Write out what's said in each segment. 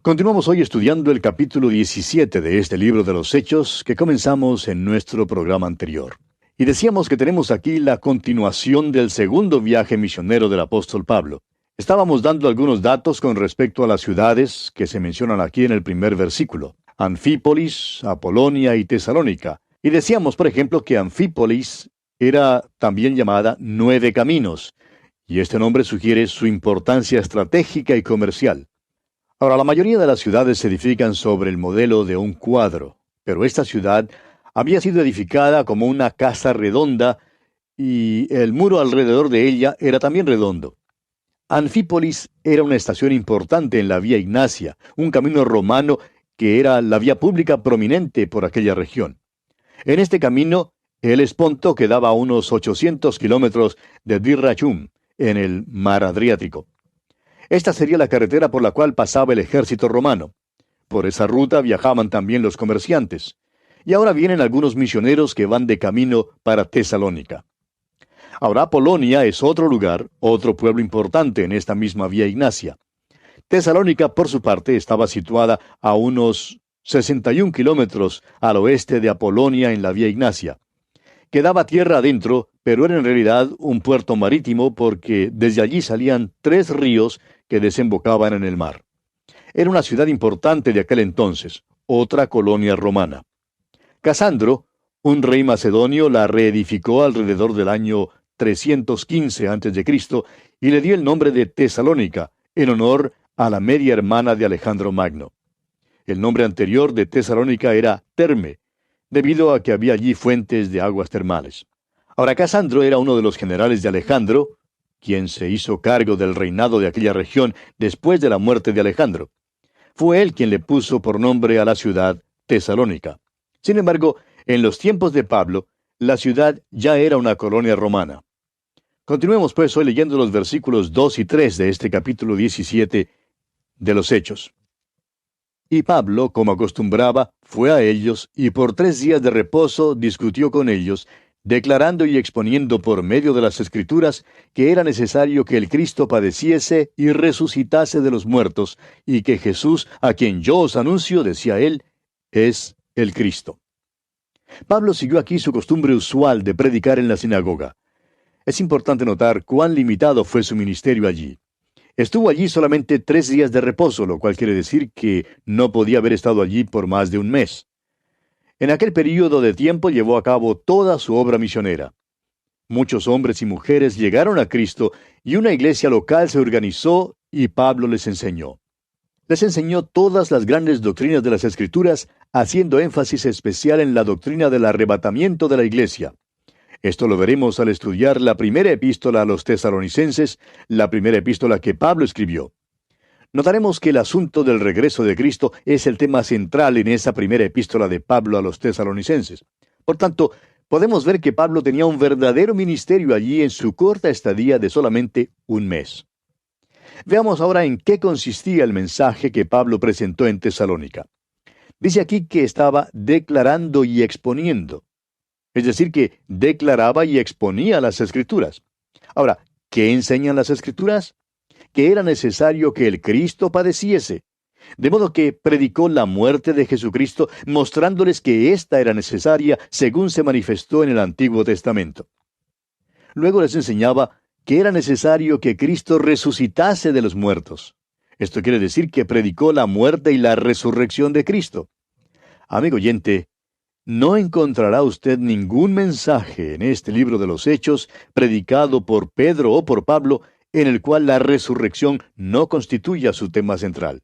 Continuamos hoy estudiando el capítulo 17 de este libro de los Hechos que comenzamos en nuestro programa anterior. Y decíamos que tenemos aquí la continuación del segundo viaje misionero del apóstol Pablo. Estábamos dando algunos datos con respecto a las ciudades que se mencionan aquí en el primer versículo: Anfípolis, Apolonia y Tesalónica. Y decíamos, por ejemplo, que Anfípolis era también llamada Nueve Caminos, y este nombre sugiere su importancia estratégica y comercial. Ahora, la mayoría de las ciudades se edifican sobre el modelo de un cuadro, pero esta ciudad había sido edificada como una casa redonda y el muro alrededor de ella era también redondo. Anfípolis era una estación importante en la Vía Ignacia, un camino romano que era la vía pública prominente por aquella región. En este camino, el Esponto quedaba a unos 800 kilómetros de Dyrrachum, en el mar Adriático. Esta sería la carretera por la cual pasaba el ejército romano. Por esa ruta viajaban también los comerciantes. Y ahora vienen algunos misioneros que van de camino para Tesalónica. Ahora Apolonia es otro lugar, otro pueblo importante en esta misma Vía Ignacia. Tesalónica, por su parte, estaba situada a unos 61 kilómetros al oeste de Apolonia en la Vía Ignacia. Quedaba tierra adentro, pero era en realidad un puerto marítimo porque desde allí salían 3 ríos que desembocaban en el mar. Era una ciudad importante de aquel entonces, otra colonia romana. Casandro, un rey macedonio, la reedificó alrededor del año 315 a.C. y le dio el nombre de Tesalónica, en honor a la media hermana de Alejandro Magno. El nombre anterior de Tesalónica era Terme, debido a que había allí fuentes de aguas termales. Ahora, Casandro era uno de los generales de Alejandro, quien se hizo cargo del reinado de aquella región después de la muerte de Alejandro. Fue él quien le puso por nombre a la ciudad Tesalónica. Sin embargo, en los tiempos de Pablo, la ciudad ya era una colonia romana. Continuemos pues hoy leyendo los versículos 2 y 3 de este capítulo 17 de los Hechos. Y Pablo, como acostumbraba, fue a ellos, y por 3 días de reposo discutió con ellos, declarando y exponiendo por medio de las Escrituras que era necesario que el Cristo padeciese y resucitase de los muertos, y que Jesús, a quien yo os anuncio, decía él, es el Cristo. Pablo siguió aquí su costumbre usual de predicar en la sinagoga. Es importante notar cuán limitado fue su ministerio allí. Estuvo allí solamente 3 días de reposo, lo cual quiere decir que no podía haber estado allí por más de un mes. En aquel período de tiempo llevó a cabo toda su obra misionera. Muchos hombres y mujeres llegaron a Cristo y una iglesia local se organizó y Pablo les enseñó. Les enseñó todas las grandes doctrinas de las Escrituras, haciendo énfasis especial en la doctrina del arrebatamiento de la iglesia. Esto lo veremos al estudiar la primera epístola a los tesalonicenses, la primera epístola que Pablo escribió. Notaremos que el asunto del regreso de Cristo es el tema central en esa primera epístola de Pablo a los tesalonicenses. Por tanto, podemos ver que Pablo tenía un verdadero ministerio allí en su corta estadía de solamente un mes. Veamos ahora en qué consistía el mensaje que Pablo presentó en Tesalónica. Dice aquí que estaba declarando y exponiendo. Es decir, que declaraba y exponía las Escrituras. Ahora, ¿qué enseñan las Escrituras? Que era necesario que el Cristo padeciese. De modo que predicó la muerte de Jesucristo, mostrándoles que ésta era necesaria según se manifestó en el Antiguo Testamento. Luego les enseñaba que era necesario que Cristo resucitase de los muertos. Esto quiere decir que predicó la muerte y la resurrección de Cristo. Amigo oyente, no encontrará usted ningún mensaje en este libro de los Hechos, predicado por Pedro o por Pablo, en el cual la resurrección no constituya su tema central.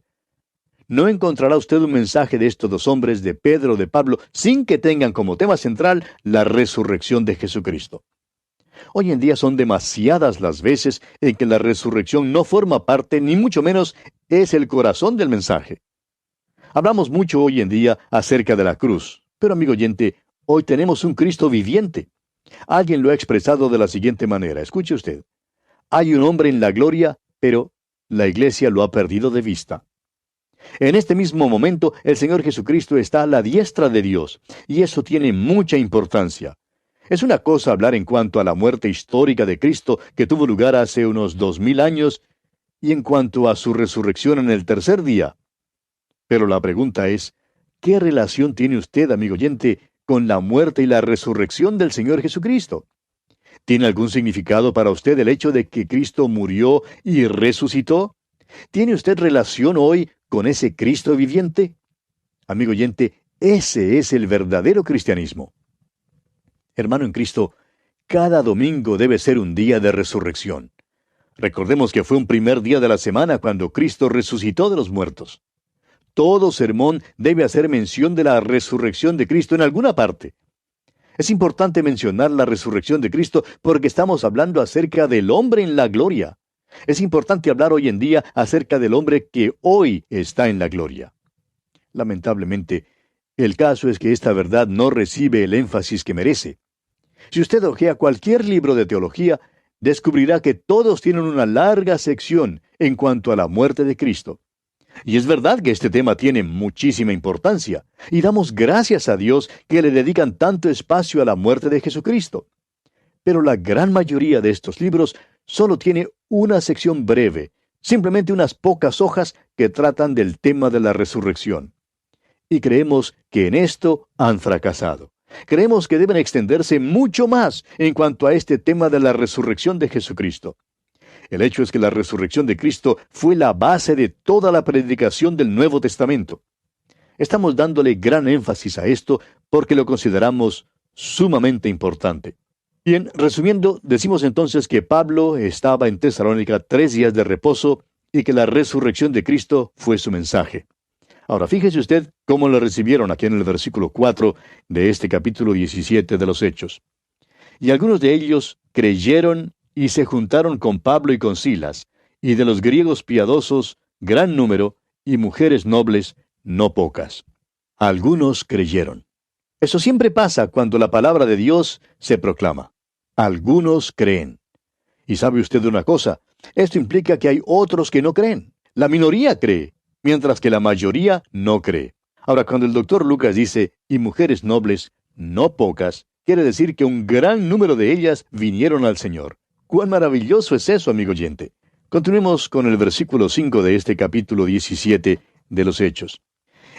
No encontrará usted un mensaje de estos 2 hombres, de Pedro o de Pablo, sin que tengan como tema central la resurrección de Jesucristo. Hoy en día son demasiadas las veces en que la resurrección no forma parte, ni mucho menos es el corazón del mensaje. Hablamos mucho hoy en día acerca de la cruz, pero amigo oyente, hoy tenemos un Cristo viviente. Alguien lo ha expresado de la siguiente manera, escuche usted. Hay un hombre en la gloria, pero la iglesia lo ha perdido de vista. En este mismo momento, el Señor Jesucristo está a la diestra de Dios, y eso tiene mucha importancia. Es una cosa hablar en cuanto a la muerte histórica de Cristo que tuvo lugar hace unos 2000 años, y en cuanto a su resurrección en el tercer día. Pero la pregunta es, ¿qué relación tiene usted, amigo oyente, con la muerte y la resurrección del Señor Jesucristo? ¿Tiene algún significado para usted el hecho de que Cristo murió y resucitó? ¿Tiene usted relación hoy con ese Cristo viviente? Amigo oyente, ese es el verdadero cristianismo. Hermano en Cristo, cada domingo debe ser un día de resurrección. Recordemos que fue un primer día de la semana cuando Cristo resucitó de los muertos. Todo sermón debe hacer mención de la resurrección de Cristo en alguna parte. Es importante mencionar la resurrección de Cristo porque estamos hablando acerca del hombre en la gloria. Es importante hablar hoy en día acerca del hombre que hoy está en la gloria. Lamentablemente, el caso es que esta verdad no recibe el énfasis que merece. Si usted hojea cualquier libro de teología, descubrirá que todos tienen una larga sección en cuanto a la muerte de Cristo. Y es verdad que este tema tiene muchísima importancia, y damos gracias a Dios que le dedican tanto espacio a la muerte de Jesucristo. Pero la gran mayoría de estos libros solo tiene una sección breve, simplemente unas pocas hojas que tratan del tema de la resurrección. Y creemos que en esto han fracasado. Creemos que deben extenderse mucho más en cuanto a este tema de la resurrección de Jesucristo. El hecho es que la resurrección de Cristo fue la base de toda la predicación del Nuevo Testamento. Estamos dándole gran énfasis a esto porque lo consideramos sumamente importante. Bien, resumiendo, decimos entonces que Pablo estaba en Tesalónica 3 días de reposo y que la resurrección de Cristo fue su mensaje. Ahora, fíjese usted cómo lo recibieron aquí en el versículo 4 de este capítulo 17 de los Hechos. Y algunos de ellos creyeron y se juntaron con Pablo y con Silas, y de los griegos piadosos, gran número, y mujeres nobles, no pocas. Algunos creyeron. Eso siempre pasa cuando la palabra de Dios se proclama. Algunos creen. Y sabe usted de una cosa, esto implica que hay otros que no creen. La minoría cree, mientras que la mayoría no cree. Ahora, cuando el doctor Lucas dice, y mujeres nobles, no pocas, quiere decir que un gran número de ellas vinieron al Señor. ¡Cuán maravilloso es eso, amigo oyente! Continuemos con el versículo 5 de este capítulo 17 de los Hechos.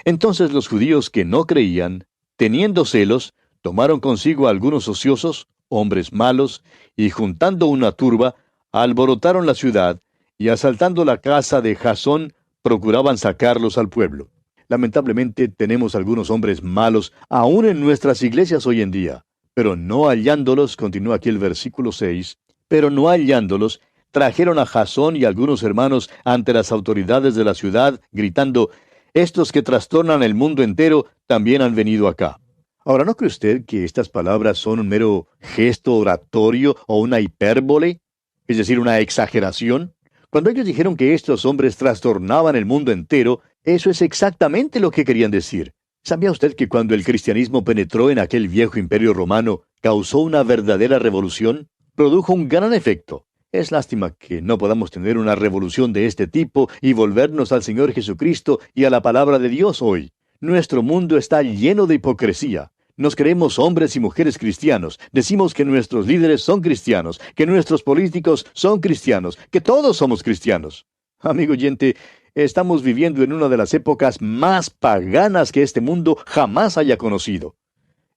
Entonces los judíos que no creían, teniendo celos, tomaron consigo a algunos ociosos, hombres malos, y juntando una turba, alborotaron la ciudad, y asaltando la casa de Jasón, procuraban sacarlos al pueblo. Lamentablemente tenemos algunos hombres malos aún en nuestras iglesias hoy en día, pero no hallándolos, continúa aquí el versículo 6, pero no hallándolos, trajeron a Jasón y algunos hermanos ante las autoridades de la ciudad, gritando, estos que trastornan el mundo entero también han venido acá. Ahora, ¿no cree usted que estas palabras son un mero gesto oratorio o una hipérbole? Es decir, una exageración. Cuando ellos dijeron que estos hombres trastornaban el mundo entero, eso es exactamente lo que querían decir. ¿Sabía usted que cuando el cristianismo penetró en aquel viejo imperio romano, causó una verdadera revolución? Produjo un gran efecto. Es lástima que no podamos tener una revolución de este tipo y volvernos al Señor Jesucristo y a la palabra de Dios hoy. Nuestro mundo está lleno de hipocresía. Nos creemos hombres y mujeres cristianos. Decimos que nuestros líderes son cristianos, que nuestros políticos son cristianos, que todos somos cristianos. Amigo oyente, estamos viviendo en una de las épocas más paganas que este mundo jamás haya conocido.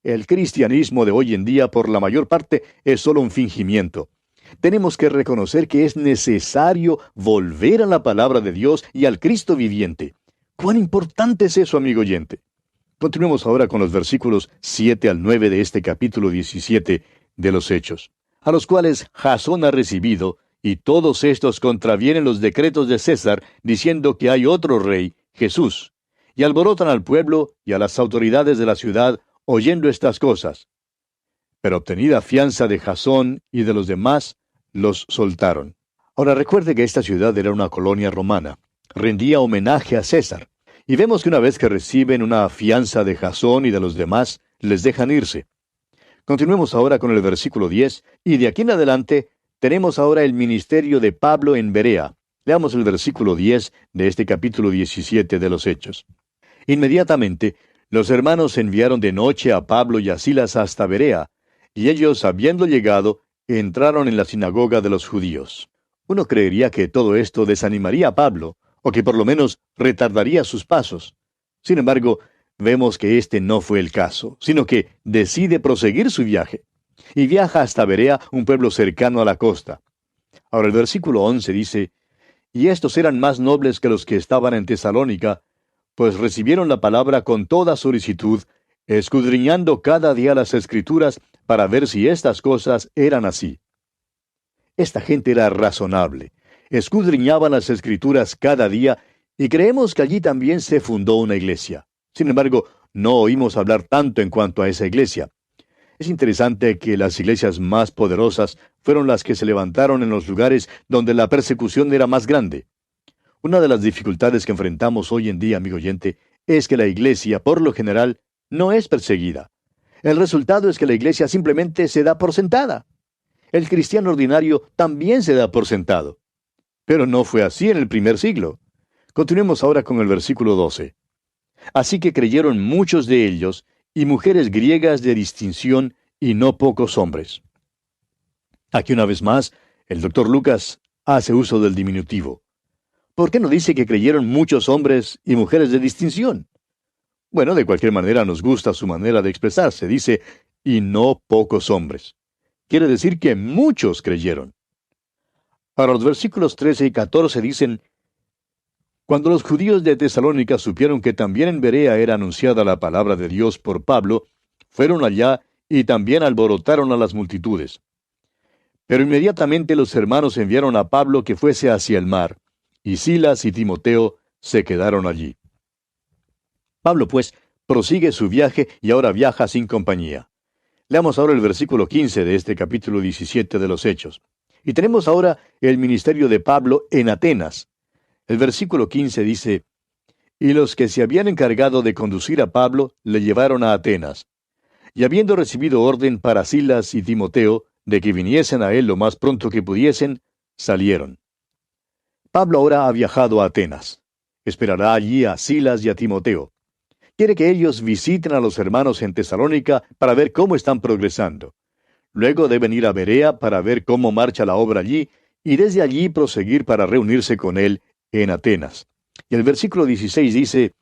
El cristianismo de hoy en día, por la mayor parte, es solo un fingimiento. Tenemos que reconocer que es necesario volver a la palabra de Dios y al Cristo viviente. ¿Cuán importante es eso, amigo oyente? Continuemos ahora con los versículos 7 al 9 de este capítulo 17 de los Hechos, a los cuales Jasón ha recibido, y todos estos contravienen los decretos de César, diciendo que hay otro rey, Jesús, y alborotan al pueblo y a las autoridades de la ciudad, oyendo estas cosas. Pero obtenida fianza de Jasón y de los demás, los soltaron. Ahora recuerde que esta ciudad era una colonia romana. Rendía homenaje a César. Y vemos que una vez que reciben una fianza de Jasón y de los demás, les dejan irse. Continuemos ahora con el versículo 10, y de aquí en adelante tenemos ahora el ministerio de Pablo en Berea. Leamos el versículo 10 de este capítulo 17 de los Hechos. Inmediatamente, los hermanos enviaron de noche a Pablo y a Silas hasta Berea, y ellos, habiendo llegado, entraron en la sinagoga de los judíos. Uno creería que todo esto desanimaría a Pablo, o que por lo menos retardaría sus pasos. Sin embargo, vemos que este no fue el caso, sino que decide proseguir su viaje. Y viaja hasta Berea, un pueblo cercano a la costa. Ahora el versículo 11 dice, y estos eran más nobles que los que estaban en Tesalónica, pues recibieron la palabra con toda solicitud, escudriñando cada día las Escrituras para ver si estas cosas eran así. Esta gente era razonable, escudriñaban las Escrituras cada día, y creemos que allí también se fundó una iglesia. Sin embargo, no oímos hablar tanto en cuanto a esa iglesia. Es interesante que las iglesias más poderosas fueron las que se levantaron en los lugares donde la persecución era más grande. Una de las dificultades que enfrentamos hoy en día, amigo oyente, es que la iglesia, por lo general, no es perseguida. El resultado es que la iglesia simplemente se da por sentada. El cristiano ordinario también se da por sentado. Pero no fue así en el primer siglo. Continuemos ahora con el versículo 12. Así que creyeron muchos de ellos, y mujeres griegas de distinción, y no pocos hombres. Aquí una vez más, el doctor Lucas hace uso del diminutivo. ¿Por qué no dice que creyeron muchos hombres y mujeres de distinción? Bueno, de cualquier manera nos gusta su manera de expresarse. Dice, y no pocos hombres. Quiere decir que muchos creyeron. Para los versículos 13 y 14 dicen, cuando los judíos de Tesalónica supieron que también en Berea era anunciada la palabra de Dios por Pablo, fueron allá y también alborotaron a las multitudes. Pero inmediatamente los hermanos enviaron a Pablo que fuese hacia el mar, y Silas y Timoteo se quedaron allí. Pablo, pues, prosigue su viaje y ahora viaja sin compañía. Leamos ahora el versículo 15 de este capítulo 17 de los Hechos. Y tenemos ahora el ministerio de Pablo en Atenas. El versículo 15 dice, y los que se habían encargado de conducir a Pablo le llevaron a Atenas. Y habiendo recibido orden para Silas y Timoteo de que viniesen a él lo más pronto que pudiesen, salieron. Pablo ahora ha viajado a Atenas. Esperará allí a Silas y a Timoteo. Quiere que ellos visiten a los hermanos en Tesalónica para ver cómo están progresando. Luego deben ir a Berea para ver cómo marcha la obra allí, y desde allí proseguir para reunirse con él en Atenas. Y el versículo 16 dice,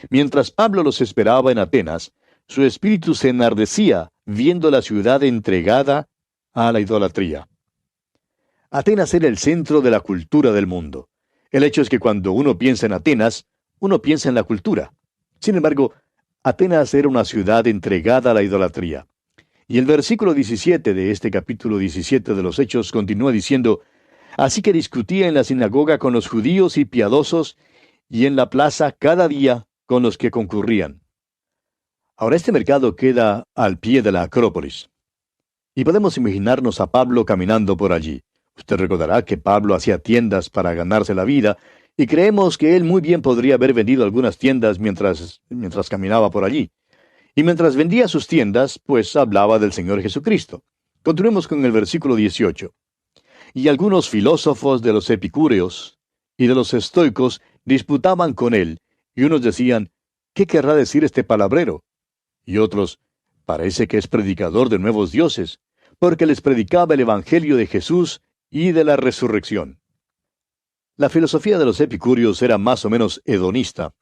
mientras Pablo los esperaba en Atenas, su espíritu se enardecía viendo la ciudad entregada a la idolatría. Atenas era el centro de la cultura del mundo. El hecho es que cuando uno piensa en Atenas, uno piensa en la cultura. Sin embargo, Atenas era una ciudad entregada a la idolatría. Y el versículo 17 de este capítulo 17 de los Hechos continúa diciendo, así que discutía en la sinagoga con los judíos y piadosos, y en la plaza cada día con los que concurrían. Ahora este mercado queda al pie de la Acrópolis. Y podemos imaginarnos a Pablo caminando por allí. Usted recordará que Pablo hacía tiendas para ganarse la vida, y creemos que él muy bien podría haber vendido algunas tiendas mientras caminaba por allí. Y mientras vendía sus tiendas, pues hablaba del Señor Jesucristo. Continuemos con el versículo 18. Y algunos filósofos de los epicúreos y de los estoicos disputaban con él, y unos decían, ¿qué querrá decir este palabrero? Y otros, parece que es predicador de nuevos dioses, porque les predicaba el evangelio de Jesús y de la resurrección. La filosofía de los epicúreos era más o menos hedonista.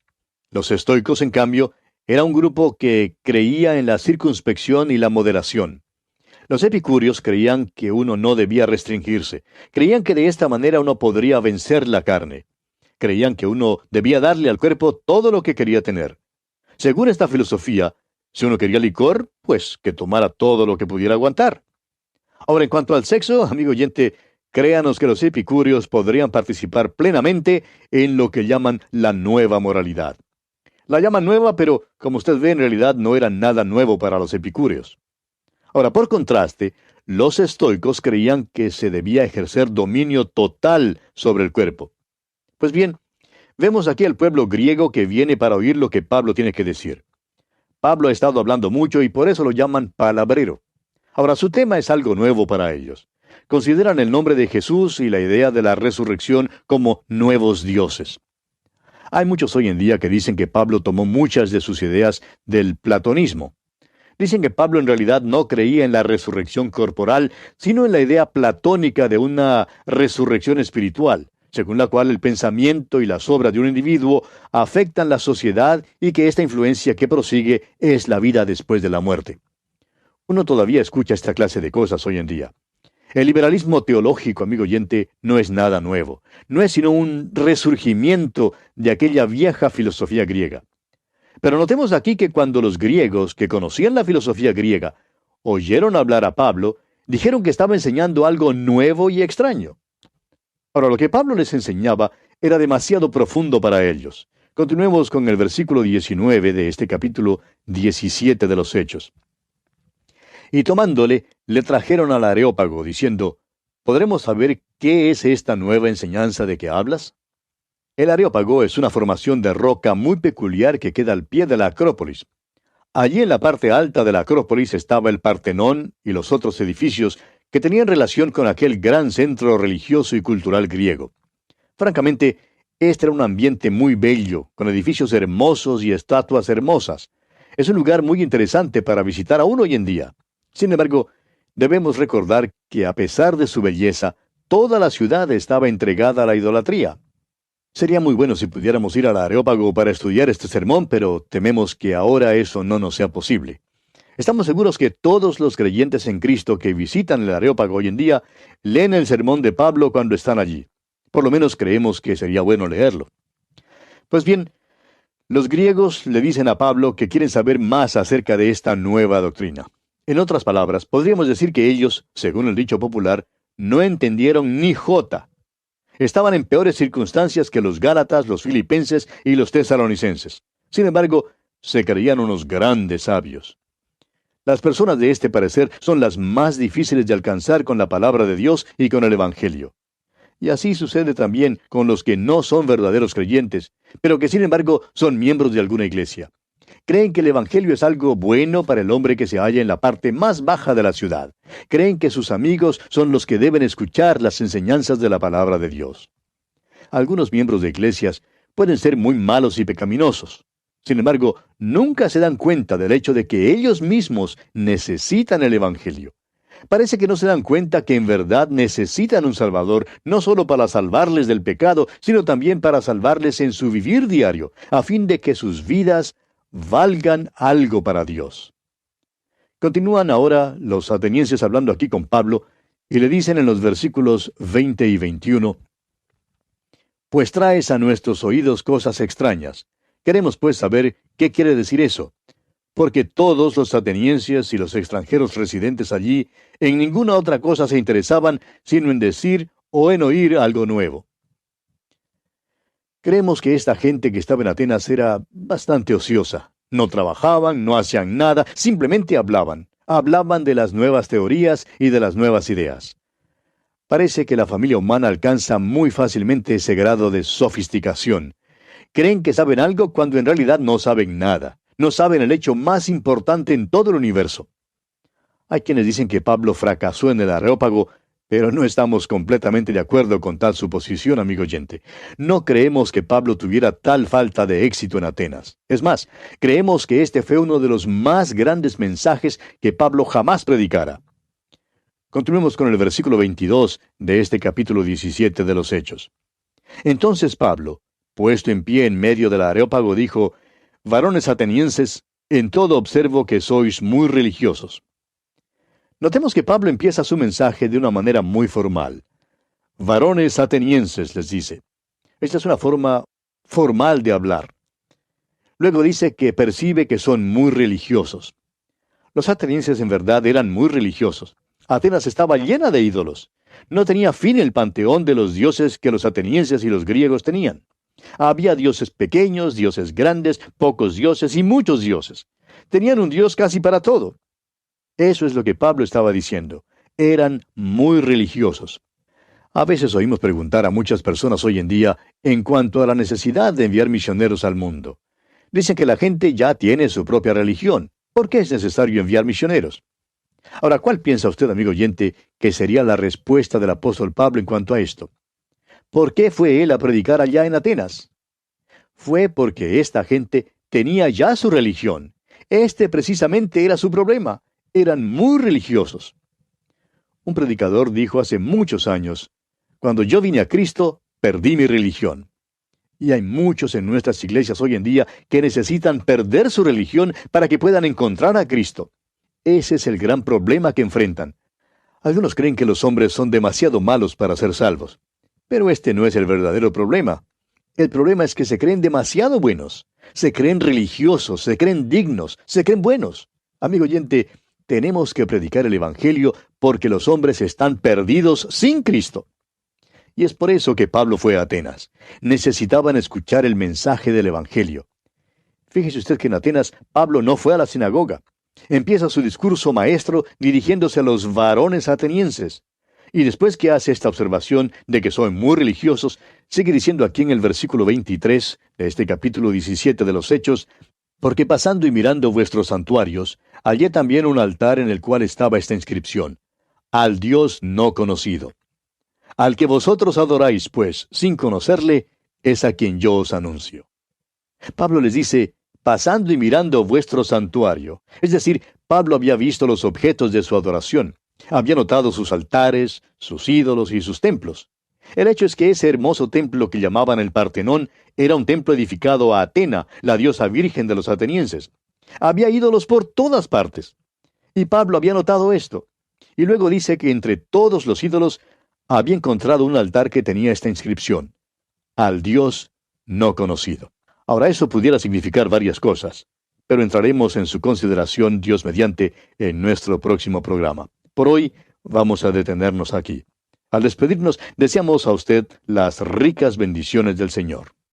Los estoicos, en cambio, era un grupo que creía en la circunspección y la moderación. Los epicúreos creían que uno no debía restringirse. Creían que de esta manera uno podría vencer la carne. Creían que uno debía darle al cuerpo todo lo que quería tener. Según esta filosofía, si uno quería licor, pues que tomara todo lo que pudiera aguantar. Ahora, en cuanto al sexo, amigo oyente, créanos que los epicúreos podrían participar plenamente en lo que llaman la nueva moralidad. La llaman nueva, pero como usted ve, en realidad no era nada nuevo para los epicúreos. Ahora, por contraste, los estoicos creían que se debía ejercer dominio total sobre el cuerpo. Pues bien, vemos aquí al pueblo griego que viene para oír lo que Pablo tiene que decir. Pablo ha estado hablando mucho y por eso lo llaman palabrero. Ahora, su tema es algo nuevo para ellos. Consideran el nombre de Jesús y la idea de la resurrección como nuevos dioses. Hay muchos hoy en día que dicen que Pablo tomó muchas de sus ideas del platonismo. Dicen que Pablo en realidad no creía en la resurrección corporal, sino en la idea platónica de una resurrección espiritual, según la cual el pensamiento y las obras de un individuo afectan la sociedad y que esta influencia que prosigue es la vida después de la muerte. Uno todavía escucha esta clase de cosas hoy en día. El liberalismo teológico, amigo oyente, no es nada nuevo. No es sino un resurgimiento de aquella vieja filosofía griega. Pero notemos aquí que cuando los griegos, que conocían la filosofía griega, oyeron hablar a Pablo, dijeron que estaba enseñando algo nuevo y extraño. Ahora, lo que Pablo les enseñaba era demasiado profundo para ellos. Continuemos con el versículo 19 de este capítulo 17 de los Hechos. Y tomándole, le trajeron al Areópago, diciendo, ¿podremos saber qué es esta nueva enseñanza de que hablas? El Areópago es una formación de roca muy peculiar que queda al pie de la Acrópolis. Allí en la parte alta de la Acrópolis estaba el Partenón y los otros edificios que tenían relación con aquel gran centro religioso y cultural griego. Francamente, este era un ambiente muy bello, con edificios hermosos y estatuas hermosas. Es un lugar muy interesante para visitar aún hoy en día. Sin embargo, debemos recordar que a pesar de su belleza, toda la ciudad estaba entregada a la idolatría. Sería muy bueno si pudiéramos ir al Areópago para estudiar este sermón, pero tememos que ahora eso no nos sea posible. Estamos seguros que todos los creyentes en Cristo que visitan el Areópago hoy en día leen el sermón de Pablo cuando están allí. Por lo menos creemos que sería bueno leerlo. Pues bien, los griegos le dicen a Pablo que quieren saber más acerca de esta nueva doctrina. En otras palabras, podríamos decir que ellos, según el dicho popular, no entendieron ni jota. Estaban en peores circunstancias que los gálatas, los filipenses y los tesalonicenses. Sin embargo, se creían unos grandes sabios. Las personas de este parecer son las más difíciles de alcanzar con la palabra de Dios y con el Evangelio. Y así sucede también con los que no son verdaderos creyentes, pero que sin embargo son miembros de alguna iglesia. Creen que el Evangelio es algo bueno para el hombre que se halla en la parte más baja de la ciudad. Creen que sus amigos son los que deben escuchar las enseñanzas de la palabra de Dios. Algunos miembros de iglesias pueden ser muy malos y pecaminosos. Sin embargo, nunca se dan cuenta del hecho de que ellos mismos necesitan el Evangelio. Parece que no se dan cuenta que en verdad necesitan un Salvador, no solo para salvarles del pecado, sino también para salvarles en su vivir diario, a fin de que sus vidas valgan algo para Dios. Continúan ahora los atenienses hablando aquí con Pablo, y le dicen en los versículos 20 y 21, «Pues traes a nuestros oídos cosas extrañas. Queremos pues saber qué quiere decir eso, porque todos los atenienses y los extranjeros residentes allí en ninguna otra cosa se interesaban sino en decir o en oír algo nuevo». Creemos que esta gente que estaba en Atenas era bastante ociosa. No trabajaban, no hacían nada, simplemente hablaban. Hablaban de las nuevas teorías y de las nuevas ideas. Parece que la familia humana alcanza muy fácilmente ese grado de sofisticación. Creen que saben algo cuando en realidad no saben nada. No saben el hecho más importante en todo el universo. Hay quienes dicen que Pablo fracasó en el Areópago, pero no estamos completamente de acuerdo con tal suposición, amigo oyente. No creemos que Pablo tuviera tal falta de éxito en Atenas. Es más, creemos que este fue uno de los más grandes mensajes que Pablo jamás predicara. Continuemos con el versículo 22 de este capítulo 17 de los Hechos. Entonces Pablo, puesto en pie en medio del Areópago, dijo, «Varones atenienses, en todo observo que sois muy religiosos». Notemos que Pablo empieza su mensaje de una manera muy formal. «Varones atenienses», les dice. Esta es una forma formal de hablar. Luego dice que percibe que son muy religiosos. Los atenienses en verdad eran muy religiosos. Atenas estaba llena de ídolos. No tenía fin el panteón de los dioses que los atenienses y los griegos tenían. Había dioses pequeños, dioses grandes, pocos dioses y muchos dioses. Tenían un dios casi para todo. Eso es lo que Pablo estaba diciendo. Eran muy religiosos. A veces oímos preguntar a muchas personas hoy en día en cuanto a la necesidad de enviar misioneros al mundo. Dicen que la gente ya tiene su propia religión. ¿Por qué es necesario enviar misioneros? Ahora, ¿cuál piensa usted, amigo oyente, que sería la respuesta del apóstol Pablo en cuanto a esto? ¿Por qué fue él a predicar allá en Atenas? Fue porque esta gente tenía ya su religión. Este precisamente era su problema. Eran muy religiosos. Un predicador dijo hace muchos años, «Cuando yo vine a Cristo, perdí mi religión. Y hay muchos en nuestras iglesias hoy en día que necesitan perder su religión para que puedan encontrar a Cristo. Ese es el gran problema que enfrentan. Algunos creen que los hombres son demasiado malos para ser salvos. Pero este no es el verdadero problema. El problema es que se creen demasiado buenos. Se creen religiosos, se creen dignos, se creen buenos. Amigo oyente, tenemos que predicar el Evangelio porque los hombres están perdidos sin Cristo. Y es por eso que Pablo fue a Atenas. Necesitaban escuchar el mensaje del Evangelio. Fíjese usted que en Atenas Pablo no fue a la sinagoga. Empieza su discurso maestro dirigiéndose a los varones atenienses. Y después que hace esta observación de que son muy religiosos, sigue diciendo aquí en el versículo 23 de este capítulo 17 de los Hechos, porque pasando y mirando vuestros santuarios, hallé también un altar en el cual estaba esta inscripción: al Dios no conocido. Al que vosotros adoráis, pues, sin conocerle, es a quien yo os anuncio. Pablo les dice, pasando y mirando vuestro santuario. Es decir, Pablo había visto los objetos de su adoración. Había notado sus altares, sus ídolos y sus templos. El hecho es que ese hermoso templo que llamaban el Partenón era un templo edificado a Atena, la diosa virgen de los atenienses. Había ídolos por todas partes. Y Pablo había notado esto. Y luego dice que entre todos los ídolos había encontrado un altar que tenía esta inscripción: al Dios no conocido. Ahora, eso pudiera significar varias cosas, pero entraremos en su consideración, Dios mediante, en nuestro próximo programa. Por hoy vamos a detenernos aquí. Al despedirnos, deseamos a usted las ricas bendiciones del Señor.